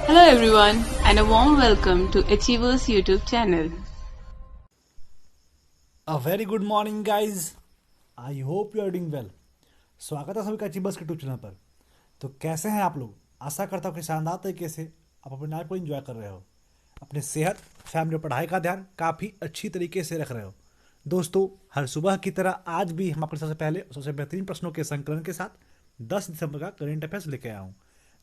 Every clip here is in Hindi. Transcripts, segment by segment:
Hello everyone and a warm welcome to Achievers YouTube channel. A very good morning guys, I hope you are doing well. स्वागत है सभी का अचीवर्स के यूट्यूब चैनल पर। तो कैसे हैं आप लोग? आशा करता हूँ कि शानदार तरीके से आप अपने लाइफ को एंजॉय कर रहे हो, अपने सेहत, फैमिली और पढ़ाई का ध्यान काफ़ी अच्छी तरीके से रख रहे हो। दोस्तों, हर सुबह की तरह आज भी हम अपने सबसे पहले सबसे बेहतरीन प्रश्नों के संकलन के साथ 10 दिसंबर का करेंट अफेयर्स लेके आया हूँ,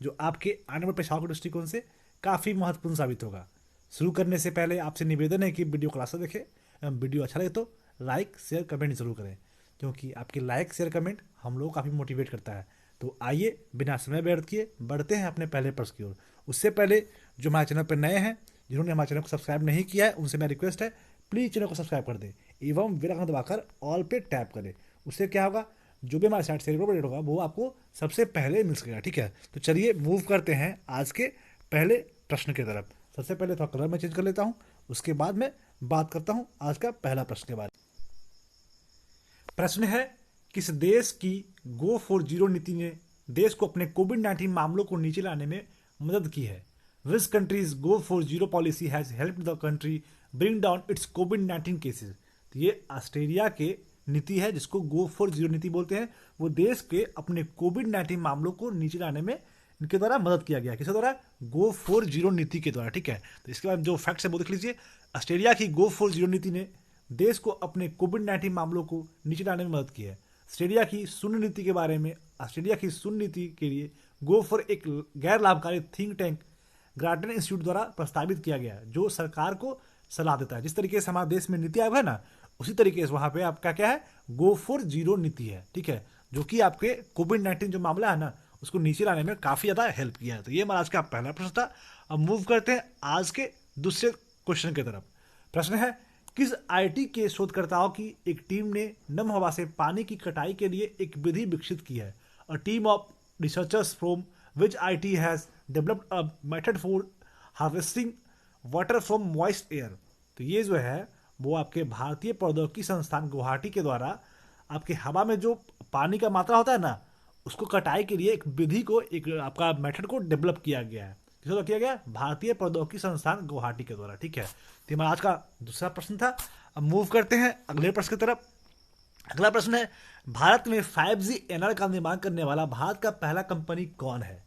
जो आपके आने वाले परीक्षाओं के दृष्टिकोण से काफ़ी महत्वपूर्ण साबित होगा। शुरू करने से पहले आपसे निवेदन है कि वीडियो क्लास से देखें, वीडियो अच्छा लगे तो लाइक शेयर कमेंट जरूर करें, क्योंकि आपकी लाइक शेयर कमेंट हम लोग काफ़ी मोटिवेट करता है। तो आइए बिना समय व्यर्थ किए बढ़ते हैं अपने पहले प्रश्न की ओर। उससे पहले जो हमारे चैनल पर नए हैं, जिन्होंने हमारे चैनल को सब्सक्राइब नहीं किया है, उनसे मेरा रिक्वेस्ट है प्लीज़ चैनल को सब्सक्राइब कर दें एवं बेल आइकन दबाकर ऑल पे टैप करें। उससे क्या होगा, जो भी हमारे साइट से अपडेट होगा वो आपको सबसे पहले मिल सकेगा। ठीक है, तो चलिए मूव करते हैं आज के पहले प्रश्न की तरफ। सबसे पहले थोड़ा कलर में चेंज कर लेता हूँ, उसके बाद मैं बात करता हूँ आज का पहला प्रश्न के बारे में। प्रश्न है, किस देश की गो फॉर जीरो नीति ने देश को अपने कोविड-19 मामलों को नीचे लाने में मदद की है? Which countries go for zero policy has helped the country bring down it's covid cases? तो ये ऑस्ट्रेलिया के नीति है जिसको गो फॉर जीरो नीति बोलते हैं। वो देश के अपने कोविड-19 मामलों को नीचे लाने में इनके द्वारा मदद किया गया। किसके द्वारा? गो फॉर जीरो नीति के द्वारा। ठीक है, तो इसके बाद जो फैक्ट्स है वो देख लीजिए। ऑस्ट्रेलिया की गो फॉर जीरो नीति ने देश को अपने कोविड-19 मामलों को नीचे लाने में मदद की है। ऑस्ट्रेलिया की शून्य नीति के बारे में, ऑस्ट्रेलिया की शून्य नीति के लिए गो फॉर एक गैर लाभकारी थिंक टैंक ग्राटन इंस्टीट्यूट द्वारा प्रस्तावित किया गया, जो सरकार को सलाह देता है। जिस तरीके से हमारे देश में नीति आयोग है ना, उसी तरीके से वहां पे आपका क्या है, गो फॉर जीरो नीति है। ठीक है, जो कि आपके कोविड-19 जो मामला है ना, उसको नीचे लाने में काफी ज्यादा हेल्प किया है। तो ये हमारा आज का पहला प्रश्न था। अब मूव करते हैं आज के दूसरे क्वेश्चन की तरफ। प्रश्न है, किस आईटी के शोधकर्ताओं की एक टीम ने नम हवा से पानी की कटाई के लिए एक विधि विकसित की है? A team of researchers from which IT has developed a method for harvesting water from moist air? तो ये जो है वो आपके भारतीय प्रौद्योगिकी संस्थान गुवाहाटी के द्वारा आपके हवा में जो पानी का मात्रा होता है ना, उसको कटाई के लिए एक विधि को, एक आपका मेथड को डेवलप किया गया है। किसके द्वारा किया गया? भारतीय प्रौद्योगिकी संस्थान गुवाहाटी के द्वारा। ठीक है, तो हमारा आज का दूसरा प्रश्न था। अब मूव करते हैं अगले प्रश्न की तरफ। अगला प्रश्न है, भारत में 5G एनआर का निर्माण करने वाला भारत का पहला कंपनी कौन है?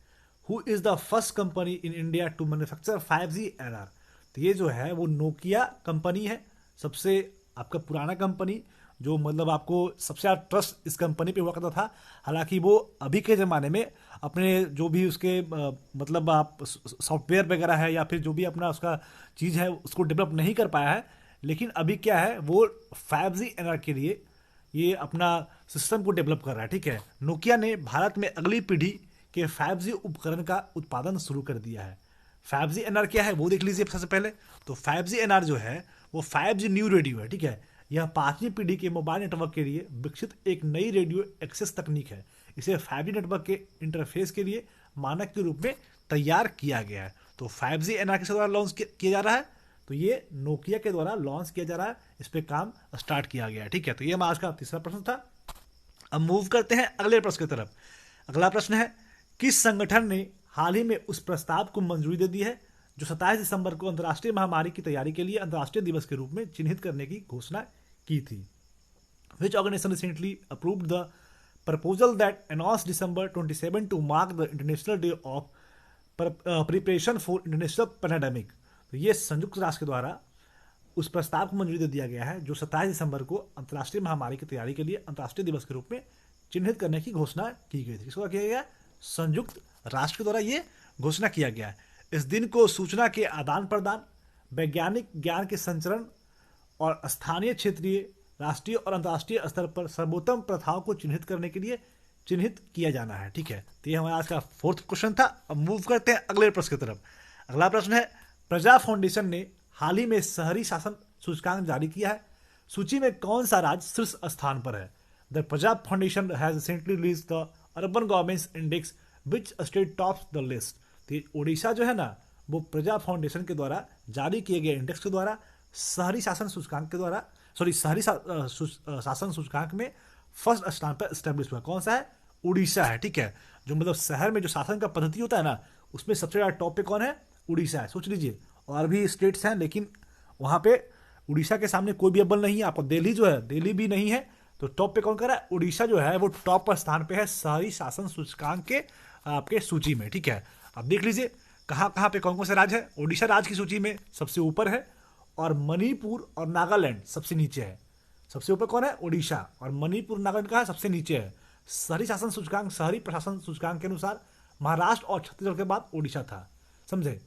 Who is the first company in India to manufacture 5G NR? तो ये जो है वो नोकिया कंपनी है, सबसे आपका पुराना कंपनी, जो मतलब आपको सबसे ज़्यादा ट्रस्ट इस कंपनी पे हुआ करता था। हालांकि वो अभी के ज़माने में अपने जो भी उसके मतलब आप सॉफ्टवेयर वगैरह है या फिर जो भी अपना उसका चीज़ है उसको डेवलप नहीं कर पाया है, लेकिन अभी क्या है, वो 5G एनआर के लिए ये अपना सिस्टम को डेवलप कर रहा है। ठीक है, नोकिया ने भारत में अगली पीढ़ी के 5G उपकरण का उत्पादन शुरू कर दिया है। 5G एनआर क्या है वो देख लीजिए सबसे पहले। तो 5G एनआर जो है वो 5G न्यू रेडियो है। ठीक है, यह 5वीं पीढ़ी के मोबाइल नेटवर्क के लिए विकसित एक नई रेडियो एक्सेस तकनीक है। इसे 5G नेटवर्क के इंटरफेस के लिए मानक के रूप में तैयार किया गया है। तो 5G एनआर किसके द्वारा लॉन्च किया जा रहा है? तो ये नोकिया के द्वारा लॉन्च किया जा रहा है, इस पे काम स्टार्ट किया गया है। ठीक है, तो ये हमारा आज का तीसरा प्रश्न था। अब मूव करते हैं अगले प्रश्न की तरफ। अगला प्रश्न है, किस संगठन ने हाल ही में उस प्रस्ताव को मंजूरी दे दी है जो 27 दिसंबर को अंतर्राष्ट्रीय महामारी की तैयारी के लिए अंतर्राष्ट्रीय दिवस के रूप में चिन्हित करने की घोषणा की थी? Which organization recently approved the proposal that announced December 27 to mark the International Day of Preparation for International Pandemic? तो ये संयुक्त राष्ट्र के द्वारा उस प्रस्ताव को मंजूरी दे दिया गया है जो 27 दिसंबर को अंतर्राष्ट्रीय महामारी की तैयारी के लिए अंतर्राष्ट्रीय दिवस के रूप में चिन्हित करने की घोषणा की गई थी। किसको किया गया? संयुक्त राष्ट्र के द्वारा ये घोषणा किया गया है। इस दिन को सूचना के आदान प्रदान, वैज्ञानिक ज्ञान के संचरण और स्थानीय, क्षेत्रीय, राष्ट्रीय और अंतर्राष्ट्रीय स्तर पर सर्वोत्तम प्रथाओं को चिन्हित करने के लिए चिन्हित किया जाना है। ठीक है, तो ये हमारा आज का फोर्थ क्वेश्चन था। अब मूव करते हैं अगले प्रश्न की तरफ। अगला प्रश्न है, प्रजा फाउंडेशन ने हाल ही में शहरी शासन सूचकांक जारी किया है। सूची में कौन सा राज्य शीर्ष स्थान पर है? द प्रजा foundation has recently release the urban governments index which state tops the list? तो उड़ीसा जो है ना, वो प्रजा फाउंडेशन के द्वारा जारी किए गए इंडेक्स के द्वारा शहरी शासन सूचकांक के द्वारा शहरी शासन सूचकांक में फर्स्ट स्थान पर स्टैब्लिश हुआ। कौन सा है? उड़ीसा है। ठीक है, जो मतलब शहर में जो शासन का पद्धति होता है ना, उसमें सबसे ज़्यादा टॉप पे कौन है? उड़ीसा है, सोच लीजिए। और भी स्टेट्स हैं, लेकिन वहाँ पे उड़ीसा के सामने कोई भी अव्वल नहीं है। आपको दिल्ली जो है, दिल्ली भी नहीं है, तो टॉप पे कौन कर रहा है? उड़ीसा जो है वो टॉप पर स्थान पे है शहरी शासन सूचकांक के आपके सूची में, ठीक है। अब देख लीजिए कहाँ कहाँ पे कौन कौन से राज्य है। उड़ीसा राज्य की सूची में सबसे ऊपर है, और मणिपुर और नागालैंड सबसे नीचे है। सबसे ऊपर कौन है? उड़ीसा, और मणिपुर नागालैंड का सबसे नीचे है। शहरी शासन सूचकांक, शहरी प्रशासन सूचकांक के अनुसार महाराष्ट्र और छत्तीसगढ़ के बाद उड़ीसा था, समझे।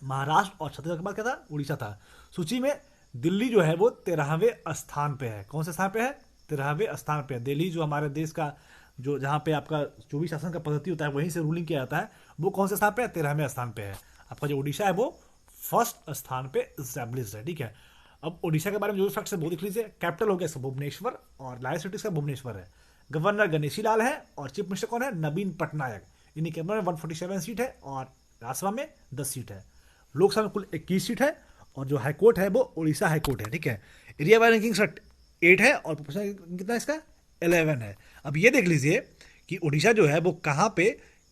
महाराष्ट्र और छत्तीसगढ़ के बाद क्या था? उड़ीसा था। सूची में दिल्ली जो है वो 13वें स्थान पे है। कौन से स्थान पे है? 13वें स्थान पे है। दिल्ली जो हमारे देश का जो जहाँ पे आपका जो भी शासन का पद्धति होता है वहीं से रूलिंग किया जाता है, वो कौन से स्थान पे है? 13वें स्थान पे है। आपका जो उड़ीसा है वो फर्स्ट स्थान पे एस्टैब्लिश है, ठीक है। अब उड़ीसा के बारे में जो भी फैक्ट्स है वो देख लीजिए। कैपिटल हो गया इसका भुवनेश्वर, और लार्जेस्ट सिटी इसका भुवनेश्वर है। गवर्नर गणेशी लाल है, और चीफ मिनिस्टर कौन है? नवीन पटनायक। इन्हीं कैबिनेट में 147 सीट है, और राज्यसभा में 10 सीट है। लोकसभा में कुल 21 सीट है, और जो हाईकोर्ट है वो उड़ीसा हाईकोर्ट है, ठीक है। एरिया वाइज रैंकिंग 8 है, और पॉपुलेशन कितना इसका? 11 है। अब ये देख लीजिए कि उड़ीसा जो है वो कहाँ पे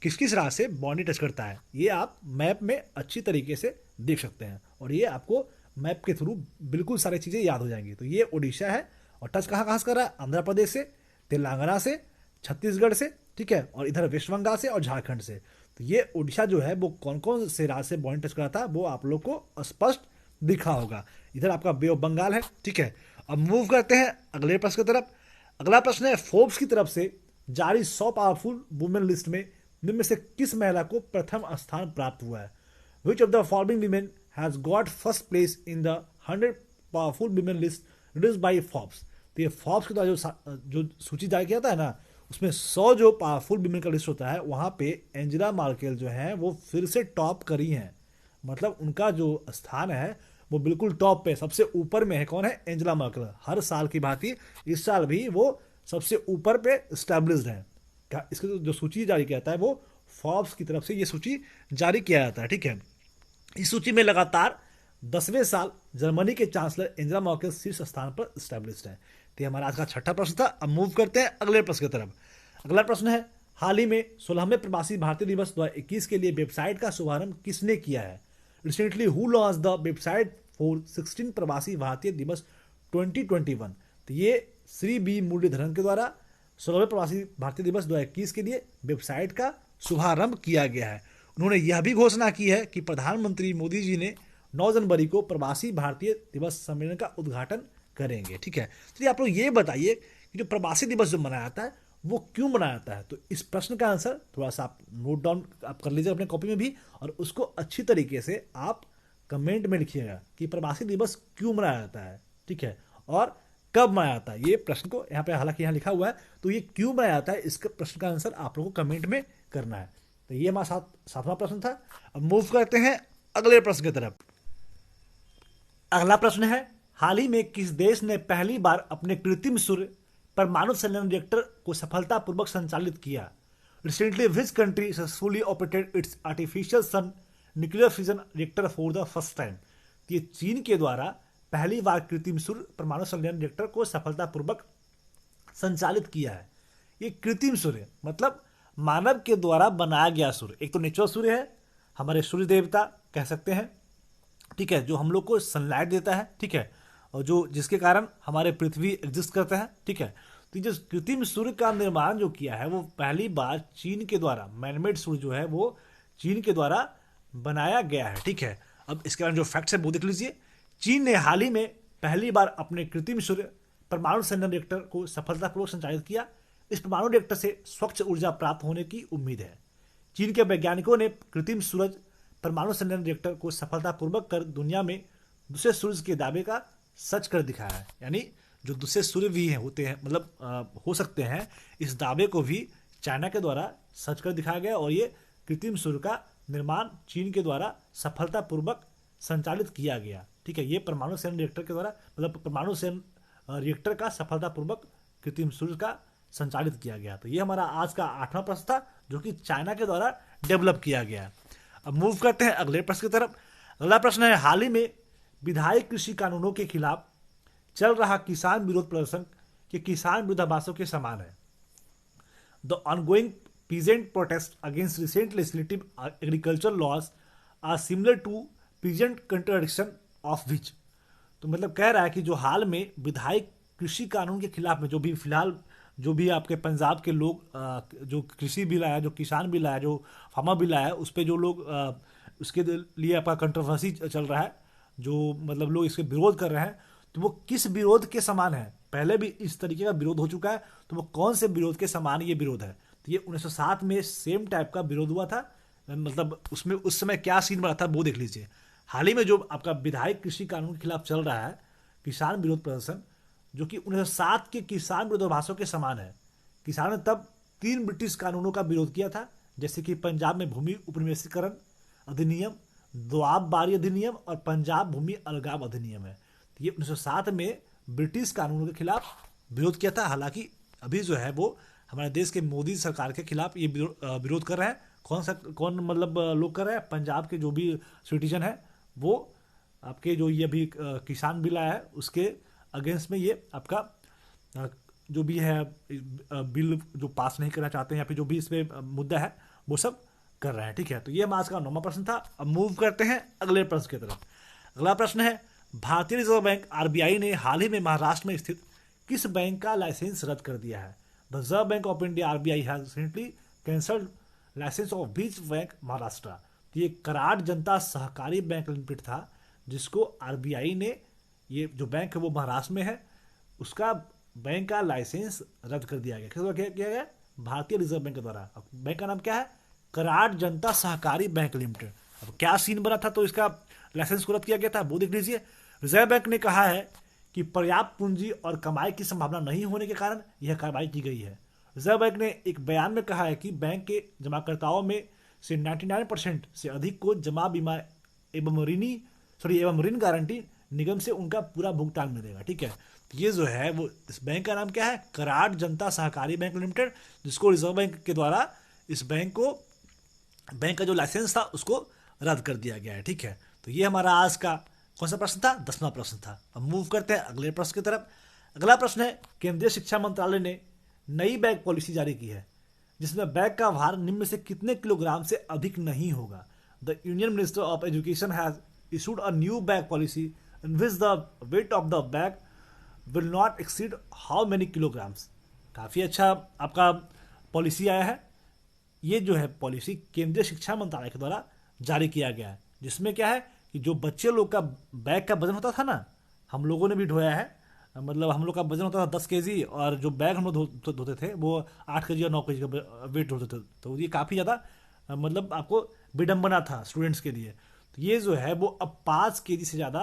किस किस राज्य से बाउंड्री टच करता है, ये आप मैप में अच्छी तरीके से देख सकते हैं, और ये आपको मैप के थ्रू बिल्कुल सारी चीज़ें याद हो जाएंगी। तो ये उड़ीसा है, और टच कहाँ कहाँ से कर रहा है? आंध्र प्रदेश से, तेलंगाना से, छत्तीसगढ़ से, ठीक है, और इधर वेस्ट बंगाल से और झारखंड से। तो ये उड़ीसा जो है वो कौन कौन से राज्य से बाउंड्री टच कर रहा था वो आप लोग को स्पष्ट दिखा होगा। इधर आपका बे ऑफ बंगाल है, ठीक है। अब मूव करते हैं अगले प्रश्न की तरफ। अगला प्रश्न है, फोर्ब्स की तरफ से जारी 100 पावरफुल वुमेन लिस्ट में निम्न में से किस महिला को प्रथम स्थान प्राप्त हुआ है? Which of the following women has got first place in the 100 powerful women list released by Forbes. तो ये फोर्ब्स के द्वारा जो सूची जारी किया था ना, उसमें 100 जो पावरफुल वुमेन का लिस्ट होता है, वहाँ पे एंजेला मार्केल जो है वो फिर से टॉप करी हैं। मतलब उनका जो स्थान है वो बिल्कुल टॉप पे, सबसे ऊपर में है। कौन है? Angela Merkel. हर साल की भांति इस साल भी वो सबसे ऊपर पे स्टैब्लिश्ड है। इसकी जो सूची जारी किया जाता है वो फोर्ब्स की तरफ से ये सूची जारी किया जाता है, ठीक है। इस सूची में लगातार 10वें साल जर्मनी के चांसलर एंजेला मार्केल शीर्ष स्थान पर स्टैब्लिश्ड है। तो हमारा आज का छठा प्रश्न था। अब मूव करते हैं अगले प्रश्न की तरफ। अगला प्रश्न है, हाल ही में 16वें प्रवासी भारतीय दिवस 2021 के लिए वेबसाइट का शुभारंभ किसने किया है? Recently who launch the website for 16 प्रवासी भारतीय दिवस 2021। तो ये श्री बी मुरलीधरन के द्वारा 16वें प्रवासी भारतीय दिवस 2021 के लिए वेबसाइट का शुभारंभ किया गया है। उन्होंने यह भी घोषणा की है कि प्रधानमंत्री मोदी जी ने 9 जनवरी को प्रवासी भारतीय दिवस सम्मेलन का उद्घाटन करेंगे, ठीक है। चलिए आप लोग ये बताइए कि जो प्रवासी दिवस जो मनाया जाता है वो क्यों मनाया जाता है? तो इस प्रश्न का आंसर थोड़ा सा आप नोट डाउन आप कर लीजिए अपने कॉपी में भी, और उसको अच्छी तरीके से आप कमेंट में लिखिएगा कि प्रवासी दिवस क्यों मनाया जाता है, ठीक है, और कब मनाया जाता है। ये प्रश्न को यहाँ पे हालांकि यहाँ लिखा हुआ है, तो ये क्यों मनाया जाता है इसका प्रश्न का आंसर आप लोगों को कमेंट में करना है। तो ये हमारा सातवां प्रश्न था। अब मूव करते हैं अगले प्रश्न की तरफ। अगला प्रश्न है, हाल ही में किस देश ने पहली बार अपने कृत्रिम सूर्य परमाणु संयंत्र रिएक्टर को सफलतापूर्वक संचालित किया? Recently which country successfully operated its artificial sun nuclear fusion reactor for the first time? ये चीन के द्वारा पहली बार कृत्रिम सूर्य परमाणु संयंत्र रिएक्टर को सफलतापूर्वक संचालित किया है। ये कृत्रिम सूर्य मतलब मानव के द्वारा बनाया गया सूर्य। एक तो नेचुरल सूर्य है, हमारे सूर्य देवता कह सकते हैं, ठीक है, जो हम लोग को सनलाइट देता है, ठीक है, और जो जिसके कारण हमारे पृथ्वी एग्जिस्ट करता है, ठीक है। तो जो कृत्रिम सूर्य का निर्माण जो किया है वो पहली बार चीन के द्वारा, मैनमेड सूर्य जो है वो चीन के द्वारा बनाया गया है, ठीक है। अब इसके बारे में जो फैक्ट्स है वो देख लीजिए। चीन ने हाल ही में पहली बार अपने कृत्रिम सूर्य परमाणु संयंत्र रिएक्टर को सफलतापूर्वक संचालित किया। इस परमाणु रिएक्टर से स्वच्छ ऊर्जा प्राप्त होने की उम्मीद है। चीन के वैज्ञानिकों ने कृत्रिम सूरज परमाणु संयंत्र रिएक्टर को सफलतापूर्वक कर दुनिया में दूसरे सूरज के दावे का सच कर दिखाया है। यानी जो दूसरे सूर्य भी हैं होते हैं, मतलब हो सकते हैं, इस दावे को भी चाइना के द्वारा सच कर दिखाया गया, और ये कृत्रिम सूर्य का निर्माण चीन के द्वारा सफलतापूर्वक संचालित किया गया, ठीक है। ये परमाणु संयंत्र रिएक्टर के द्वारा, मतलब परमाणु संयंत्र रिएक्टर का सफलतापूर्वक कृत्रिम सूर्य का संचालित किया गया। तो ये हमारा आज का 8वां प्रश्न था जो कि चाइना के द्वारा डेवलप किया गया। अब मूव करते हैं अगले प्रश्न की तरफ। अगला प्रश्न है, हाल ही में विधायी कृषि कानूनों के खिलाफ चल रहा किसान विरोध प्रदर्शन के किसान विरोधाभासों के समान है। The ongoing peasant protest against recent legislative agriculture laws are similar to present contradiction of which. तो मतलब कह रहा है कि जो हाल में विधायक कृषि कानून के खिलाफ में जो भी फिलहाल जो भी आपके पंजाब के लोग जो कृषि बिल आया, जो किसान बिल आया, जो फार्मर बिल आया, उस पर जो लोग उसके लिए आपका कंट्रोवर्सी चल रहा है, जो मतलब लोग इसके विरोध कर रहे हैं, तो वो किस विरोध के समान है? पहले भी इस तरीके का विरोध हो चुका है, तो वो कौन से विरोध के समान ये विरोध है? तो ये 1907 में सेम टाइप का विरोध हुआ था। मतलब उसमें उस समय क्या सीन बना था वो देख लीजिए। हाल ही में जो आपका विधायक कृषि कानून के खिलाफ चल रहा है किसान विरोध प्रदर्शन, जो कि 1907 के किसान विरोधाभासों के समान है। किसानों ने तब 3 ब्रिटिश कानूनों का विरोध किया था, जैसे कि पंजाब में भूमि उपनिवेशीकरण अधिनियम, दोआब बारी अधिनियम और पंजाब भूमि अलगाव अधिनियम है। तो ये 1907 में ब्रिटिश कानूनों के खिलाफ विरोध किया था। हालांकि अभी जो है वो हमारे देश के मोदी सरकार के खिलाफ ये विरोध कर रहे हैं। कौन मतलब लोग कर रहे हैं? पंजाब के जो भी सिटीजन है वो आपके जो ये अभी किसान बिल आया है उसके अगेंस्ट में ये आपका जो भी है बिल जो पास नहीं करना चाहते हैं या फिर जो भी इसमें मुद्दा है वो सब कर रहे हैं। ठीक है, तो ये आज का 9वां प्रश्न था। अब मूव करते हैं अगले प्रश्न की तरफ। अगला प्रश्न है, भारतीय रिजर्व बैंक आरबीआई ने हाल ही में महाराष्ट्र में स्थित किस बैंक का लाइसेंस रद्द कर दिया है? The Reserve Bank of India RBI has recently cancelled licence of बीच बैंक महाराष्ट्र। तो ये कराड़ जनता सहकारी बैंक लिमिटेड था, जिसको आरबीआई ने, ये जो बैंक है वो महाराष्ट्र में है, उसका बैंक का लाइसेंस रद्द कर दिया गया। किस किया गया? भारतीय रिजर्व बैंक के द्वारा। बैंक का नाम क्या है? कराड़ जनता सहकारी बैंक लिमिटेड। अब क्या सीन बना था तो इसका लाइसेंस को रद्द किया गया था वो देख लीजिए। रिजर्व बैंक ने कहा है कि पर्याप्त पूंजी और कमाई की संभावना नहीं होने के कारण यह कार्रवाई की गई है। रिजर्व बैंक ने एक बयान में कहा है कि बैंक के जमाकर्ताओं में से 99% से अधिक को जमा बीमा एवं ऋण गारंटी निगम से उनका पूरा भुगतान मिलेगा। ठीक है, तो ये जो है वो इस बैंक का नाम क्या है? कराड़ जनता सहकारी बैंक लिमिटेड, जिसको रिजर्व बैंक के द्वारा इस बैंक का जो लाइसेंस था उसको रद्द कर दिया गया है। ठीक है, तो ये हमारा आज का कौन सा प्रश्न था? 10वां प्रश्न था। अब मूव करते हैं अगले प्रश्न की तरफ। अगला प्रश्न है, केंद्रीय शिक्षा मंत्रालय ने नई बैग पॉलिसी जारी की है जिसमें बैग का भार निम्न से कितने किलोग्राम से अधिक नहीं होगा? The union minister of education has issued a new bag policy in which the weight of the bag will not exceed how many kilograms। काफ़ी अच्छा आपका पॉलिसी आया है। ये जो है पॉलिसी केंद्रीय शिक्षा मंत्रालय के द्वारा जारी किया गया है, जिसमें क्या है कि जो बच्चे लोग का बैग का वजन होता था ना, हम लोगों ने भी ढोया है, मतलब हम लोग का वजन होता था 10 केजी और जो बैग हम लोग धोते थे वो 8 केजी और 9 केजी का वेट होते थे। तो ये काफ़ी ज़्यादा मतलब आपको विडम्बना था स्टूडेंट्स के लिए। तो ये जो है वो अब 5 केजी से ज़्यादा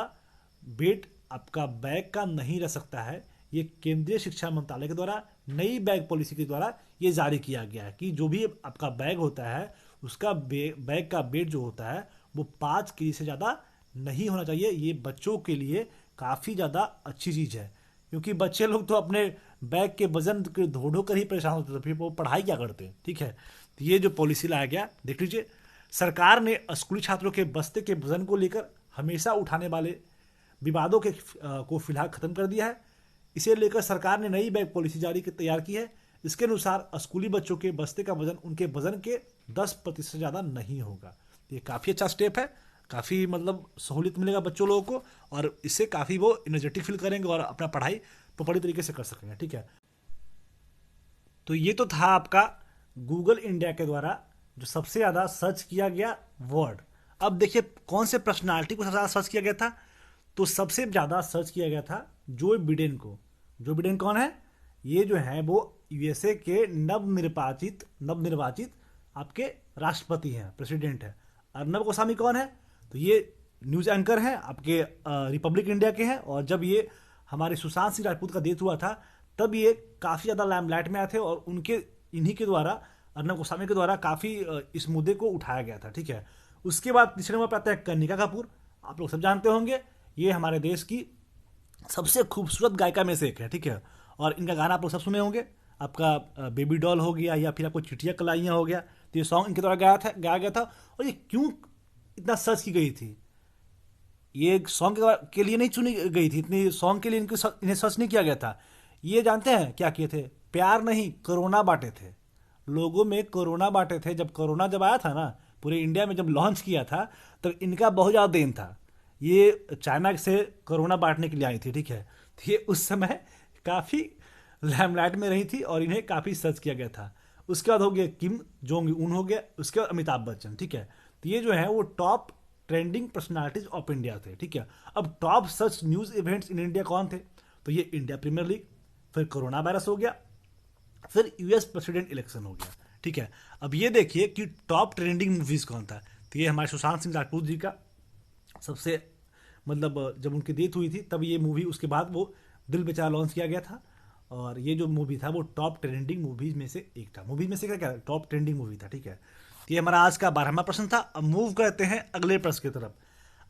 वेट आपका बैग का नहीं रह सकता है। ये केंद्रीय शिक्षा मंत्रालय के द्वारा नई बैग पॉलिसी के द्वारा ये जारी किया गया है कि जो भी आपका बैग होता है उसका बैग का वेट जो होता है वो 5 केजी से ज़्यादा नहीं होना चाहिए। ये बच्चों के लिए काफ़ी ज़्यादा अच्छी चीज़ है, क्योंकि बच्चे लोग तो अपने बैग के वजन के ढो कर ही परेशान होते थे, फिर वो पढ़ाई क्या करते हैं। ठीक है, तो ये जो पॉलिसी लाया गया देख लीजिए। सरकार ने स्कूली छात्रों के बस्ते के वजन को लेकर हमेशा उठाने वाले विवादों को फिलहाल खत्म कर दिया है। इसे लेकर सरकार ने नई बैग पॉलिसी तैयार की है। इसके अनुसार स्कूली बच्चों के बस्ते का वजन उनके वजन के 10% से ज़्यादा नहीं होगा। ये काफ़ी अच्छा स्टेप है, काफ़ी मतलब सहूलियत मिलेगा बच्चों लोगों को, और इससे काफ़ी वो एनर्जेटिक फील करेंगे और अपना पढ़ाई प्रॉपरली तरीके से कर सकेंगे। ठीक है, तो ये तो था आपका गूगल इंडिया के द्वारा जो सबसे ज़्यादा सर्च किया गया वर्ड। अब देखिए कौन से पर्सनालिटी को सबसे ज़्यादा सर्च किया गया था। तो सबसे ज़्यादा सर्च किया गया था जो बिडेन को। जो बिडेन कौन है? ये जो है वो यूएसए के नवनिर्वाचित आपके राष्ट्रपति हैं, प्रेसिडेंट है। अर्नब गोस्वामी कौन है? तो ये न्यूज़ एंकर हैं आपके रिपब्लिक इंडिया के हैं, और जब ये हमारे सुशांत सिंह राजपूत का डेथ हुआ था तब ये काफ़ी ज़्यादा लाइमलाइट में आए थे, और इन्हीं के द्वारा, अर्नब गोस्वामी के द्वारा काफ़ी इस मुद्दे को उठाया गया था। ठीक है, उसके बाद तीसरे नंबर पर आता है कनिका कपूर। आप लोग सब जानते होंगे ये हमारे देश की सबसे खूबसूरत गायिका में से एक है। ठीक है, और इनका गाना आप लोग सब सुने होंगे, आपका बेबी डॉल हो गया या फिर आपको चिट्ठियाँ कलाइयाँ हो गया। तो ये सॉन्ग इनके द्वारा गाया गया था। और ये क्यों इतना सर्च की गई थी? ये सॉन्ग के लिए नहीं चुनी गई थी, इतनी सॉन्ग के लिए इन्हें सर्च नहीं किया गया था। ये जानते हैं क्या किए थे? प्यार नहीं, कोरोना बांटे थे लोगों में, कोरोना बांटे थे। जब कोरोना आया था ना पूरे इंडिया में जब लॉन्च किया था तो इनका बहुत ज़्यादा देन था। ये चाइना से कोरोना बांटने के लिए आई थी, ठीक है। तो ये उस समय काफ़ी लैमलाइट में रही थी और इन्हें काफ़ी सर्च किया गया था। उसके बाद हो गया किम जोंग उन हो गया, उसके बाद अमिताभ बच्चन, ठीक है। तो ये जो है वो top trending personalities of India थे, ठीक है। अब top search news events in India कौन थे? तो ये इंडिया प्रीमियर लीग, फिर कोरोना वायरस हो गया, फिर यूएस प्रेसिडेंट इलेक्शन हो गया, ठीक है। अब ये देखिए कि टॉप ट्रेंडिंग मूवीज कौन था। तो ये हमारे सुशांत सिंह राजपूत जी का सबसे मतलब जब उनकी डेथ हुई थी तब ये मूवी, उसके बाद वो दिल बेचारा लॉन्च किया गया था। और ये जो मूवी था वो टॉप ट्रेंडिंग मूवीज में से एक था। मूवीज में से क्या क्या टॉप ट्रेंडिंग मूवी था, ठीक है। तो ये हमारा आज का 12वां प्रश्न था। अब मूव करते हैं अगले प्रश्न की तरफ।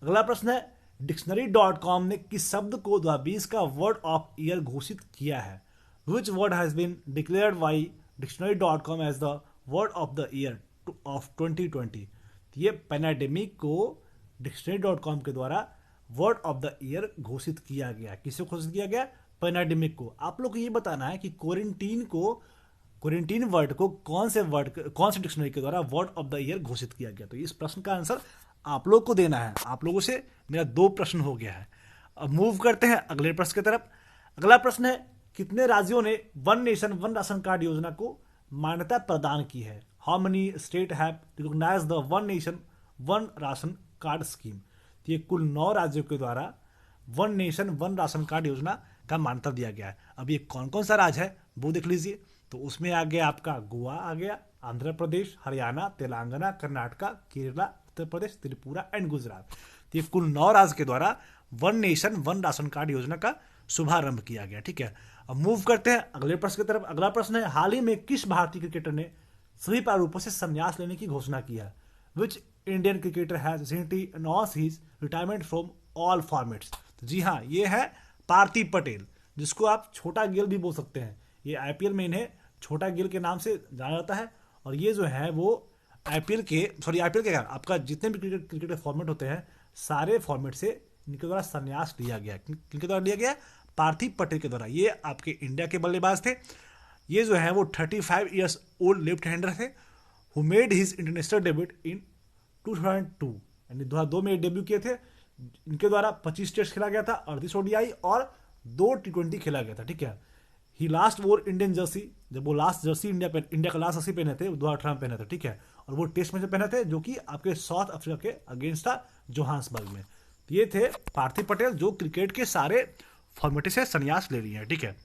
अगला प्रश्न है, डिक्शनरी.com ने किस शब्द को 2020 का वर्ड ऑफ ईयर घोषित किया है? Which word has been declared by dictionary.com as the word of the year of 2020? तो ये पैनाडेमिक को डिक्शनरी.com के द्वारा वर्ड ऑफ द ईयर घोषित किया गया। किसे घोषित किया गया? पैनाडेमिक को। आप लोग को ये बताना है कि क्वारंटीन वर्ड को कौन से डिक्शनरी के द्वारा वर्ड ऑफ द ईयर घोषित किया गया। तो इस प्रश्न का आंसर आप लोग को देना है। आप लोगों से मेरा 2 प्रश्न हो गया है। अब मूव करते हैं अगले प्रश्न की तरफ। अगला प्रश्न है, कितने राज्यों ने one nation one ration card योजना को मान्यता प्रदान की है? How many state have recognise the one nation one ration card scheme? तो ये कुल 9 राज्यों के द्वारा one nation one ration card योजना का मान्यता दिया गया है। अब ये कौन कौन सा राज्य है वो देख लीजिए। तो उसमें आ गया आपका गोवा, आ गया आंध्र प्रदेश, हरियाणा, तेलंगाना, कर्नाटका, केरला, उत्तर प्रदेश, त्रिपुरा एंड गुजरात। तो ये कुल 9 राज्य के द्वारा one nation one ration card योजना का शुभारंभ किया गया, ठीक है। अब मूव करते हैं अगले प्रश्न की तरफ। अगला प्रश्न है, हाल ही में किस भारतीय क्रिकेटर ने सभी प्रारूपों से संन्यास लेने की घोषणा की है? Which Indian cricketer has recently announced his retirement from all formats? तो जी हाँ, ये है पार्थिव पटेल, जिसको आप छोटा गिल भी बोल सकते हैं। ये आईपीएल में इन्हें छोटा गिल के नाम से जाना जाता है। और ये जो है वो आईपीएल के आपका जितने भी क्रिकेट के फॉर्मेट होते हैं सारे फॉर्मेट से इनके द्वारा संन्यास लिया गया। किनके द्वारा लिया गया? पार्थिव पटेल के द्वारा। ये आपके इंडिया के बल्लेबाज थे। ये जो है वो 35 ईयर्स ओल्ड लेफ्ट हैंडर थे, who made his international debut इन 2002, यानी 2002 में डेब्यू किए थे। इनके द्वारा 25 टेस्ट खेला गया था, 38 ओडीआई और 2 टी20 खेला गया था, ठीक है। ही लास्ट वोर इंडियन जर्सी, जब वो लास्ट जर्सी इंडिया का लास्ट जर्सी पहने थे, 2018 में पहने थे, ठीक है। और वो टेस्ट में पहने थे जो कि आपके साउथ अफ्रीका के अगेंस्ट था जोहान्सबर्ग में। तो ये थे पार्थिव पटेल जो क्रिकेट के सारे फॉर्मेट से संन्यास ले लिए हैं, ठीक है।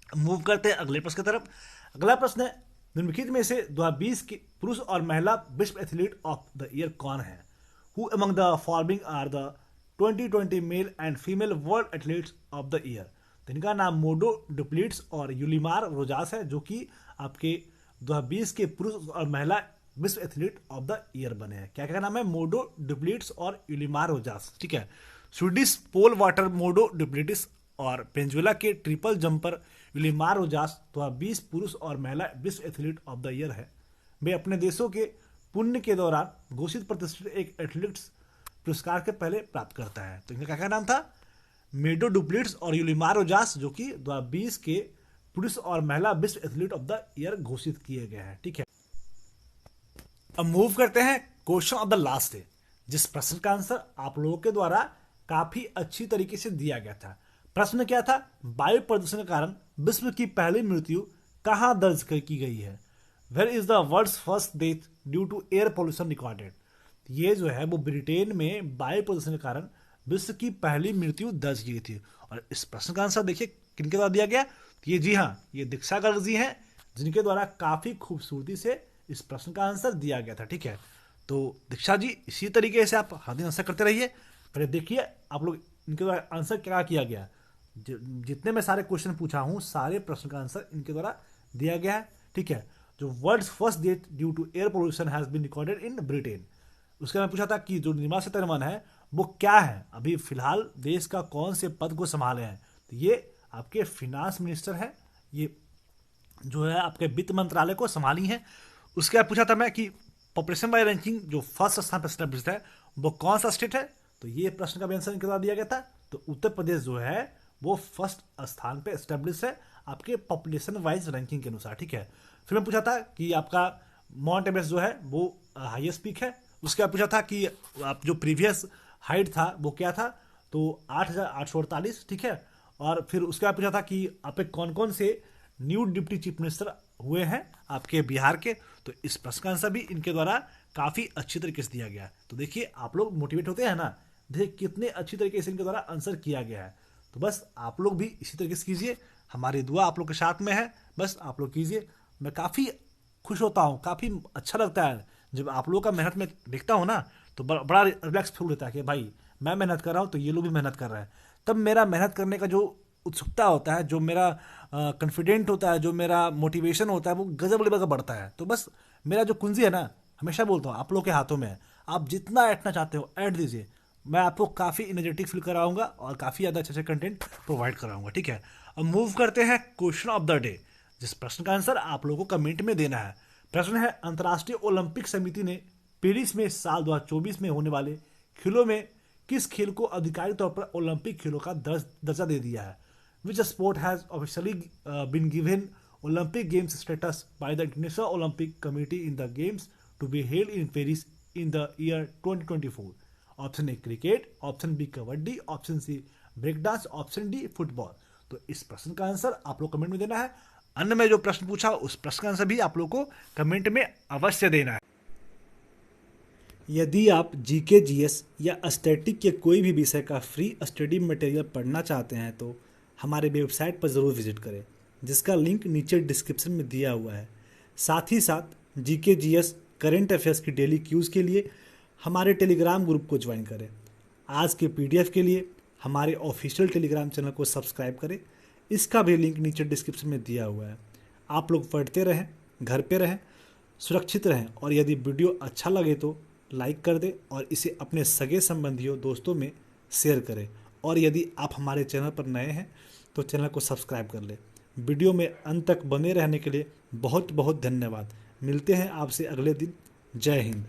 मूव करते हैं अगले प्रश्न की तरफ। अगला प्रश्न है, निम्नलिखित में से 2020 के पुरुष और महिला विश्व एथलीट ऑफ द ईयर कौन है? Who among the following are the 2020 male and female world athletes of the year? तो इनका नाम मोडो डुप्लिट्स और यूलिमार रोजास है, जो कि आपके 2020 के पुरुष और महिला विश्व एथलीट ऑफ द ईयर बने हैं। क्या क्या नाम है? मोडो डुप्लिट्स और यूलिमार रोजास, ठीक है। स्वीडिश पोल वाटर मोडो डुप्लिट्स और पेंजुला के ट्रिपल जंपर विलिमार रोजास 2020 पुरुष और महिला विश्व एथलीट ऑफ द ईयर है। वे अपने देशों के पुण्य के दौरान घोषित प्रतिष्ठित एक एथलीट्स पुरस्कार के पहले प्राप्त करता है। तो इनका क्या नाम था? मेडो डुप्लिट्स और यूलिमार रोजास, जो कि 2020 के पुरुष और महिला विश्व एथलीट ऑफ द ईयर घोषित किए गए हैं, ठीक है। अब मूव करते हैं question of the last day, जिस प्रश्न का आंसर आप लोगों के द्वारा काफी अच्छी तरीके से दिया गया था। प्रश्न क्या था? वायु प्रदूषण के कारण विश्व की पहली मृत्यु कहां दर्ज की गई है? Where is the world's first death due to air pollution recorded? ये जो है वो ब्रिटेन में वायु प्रदूषण के कारण विश्व की पहली मृत्यु दर्ज की गई थी। और इस प्रश्न का आंसर देखिए किनके द्वारा दिया गया। तो ये जी हाँ, ये दीक्षा गर्ग जी हैं, जिनके द्वारा काफी खूबसूरती से इस प्रश्न का आंसर दिया गया था, ठीक है। तो दीक्षा जी, इसी तरीके से आप हर दिन आंसर करते रहिए। पहले देखिए आप लोग इनके द्वारा आंसर क्या किया गया। जितने मैं सारे क्वेश्चन पूछा हूं सारे प्रश्न का आंसर इनके द्वारा दिया गया है, ठीक है। जो world's first death due to air pollution has been recorded in Britain, उसके मैं पूछा था कि जो निर्मला सीतारमण है वो क्या है, अभी फिलहाल देश का कौन से पद को संभाले हैं। तो ये आपके फिनांस मिनिस्टर है, ये जो है आपके वित्त मंत्रालय को संभाली है। उसके बाद पूछा था मैं कि पॉपुलेशन बाय रैंकिंग जो फर्स्ट स्थान पर स्टैब्लिश्ड है वो कौन सा स्टेट है। तो ये प्रश्न का भी आंसर इनके द्वारा दिया गया था। तो उत्तर प्रदेश जो है वो फर्स्ट स्थान पे एस्टेब्लिश है आपके पॉपुलेशन वाइज रैंकिंग के अनुसार, ठीक है। फिर मैं पूछा था कि आपका माउंट एवरेस्ट जो है वो हाईएस्ट पीक है। उसके बाद पूछा था कि आप जो प्रीवियस हाइट था वो क्या था, तो 8,848, ठीक है। और फिर उसके बाद पूछा था कि आप पे कौन कौन से न्यू डिप्टी चीफ मिनिस्टर हुए हैं आपके बिहार के, तो इस प्रश्न का आंसर भी इनके द्वारा काफ़ी अच्छी तरीके से दिया गया है। तो देखिए आप लोग मोटिवेट होते हैं ना, देखिए कितने अच्छी तरीके से इनके द्वारा आंसर किया गया है। तो बस आप लोग भी इसी तरीके से कीजिए, हमारी दुआ आप लोग के साथ में है, बस आप लोग कीजिए। मैं काफ़ी खुश होता हूँ, काफ़ी अच्छा लगता है जब आप लोगों का मेहनत में देखता हूँ ना, तो बड़ा रिलैक्स फील होता है कि भाई मैं मेहनत कर रहा हूँ तो ये लोग भी मेहनत कर रहे हैं। तब मेरा मेहनत करने का जो उत्सुकता होता है, जो मेरा कॉन्फिडेंट होता है, जो मेरा मोटिवेशन होता है, वो गजब लेवल का बढ़ता है। तो बस मेरा जो कुंजी है ना, हमेशा बोलता हूँ आप लोग के हाथों में है, आप जितना ऐडना चाहते हो ऐड दीजिए, मैं आपको काफ़ी एनर्जेटिक फील कराऊंगा और काफ़ी ज़्यादा अच्छे अच्छे कंटेंट प्रोवाइड कराऊंगा, ठीक है। अब मूव करते हैं क्वेश्चन ऑफ द डे, जिस प्रश्न का आंसर आप लोगों को कमेंट में देना है। प्रश्न है, अंतर्राष्ट्रीय ओलंपिक समिति ने पेरिस में साल 2024 में होने वाले खेलों में किस खेल को आधिकारिक तौर पर ओलंपिक खेलों का दर्जा दे दिया है? Which sport has officially been given Olympic games status by the International Olympic Committee in the games to be held in Paris in the year 2024? Option A cricket, option B kabaddi, option C break dance, option D football. तो इस प्रश्न का आंसर आप लोग कमेंट में देना है। अन्य में जो प्रश्न पूछा उस प्रश्न का आंसर भी आप लोग को कमेंट में अवश्य देना है। यदि आप जीके, जीएस या स्टैटिक के कोई भी विषय का फ्री स्टडी मटेरियल पढ़ना चाहते हैं तो हमारे वेबसाइट पर ज़रूर विजिट करें, जिसका लिंक नीचे डिस्क्रिप्शन में दिया हुआ है। साथ ही साथ जीके, जीएस, करंट अफेयर्स की डेली क्यूज़ के लिए हमारे टेलीग्राम ग्रुप को ज्वाइन करें। आज के पीडीएफ के लिए हमारे ऑफिशियल टेलीग्राम चैनल को सब्सक्राइब करें, इसका भी लिंक नीचे डिस्क्रिप्शन में दिया हुआ है। आप लोग पढ़ते रहें, घर पे रहें, सुरक्षित रहें, और यदि वीडियो अच्छा लगे तो लाइक कर दें और इसे अपने सगे संबंधियों दोस्तों में शेयर करें। और यदि आप हमारे चैनल पर नए हैं तो चैनल को सब्सक्राइब कर लें। वीडियो में अंत तक बने रहने के लिए बहुत बहुत धन्यवाद। मिलते हैं आपसे अगले दिन। जय हिंद।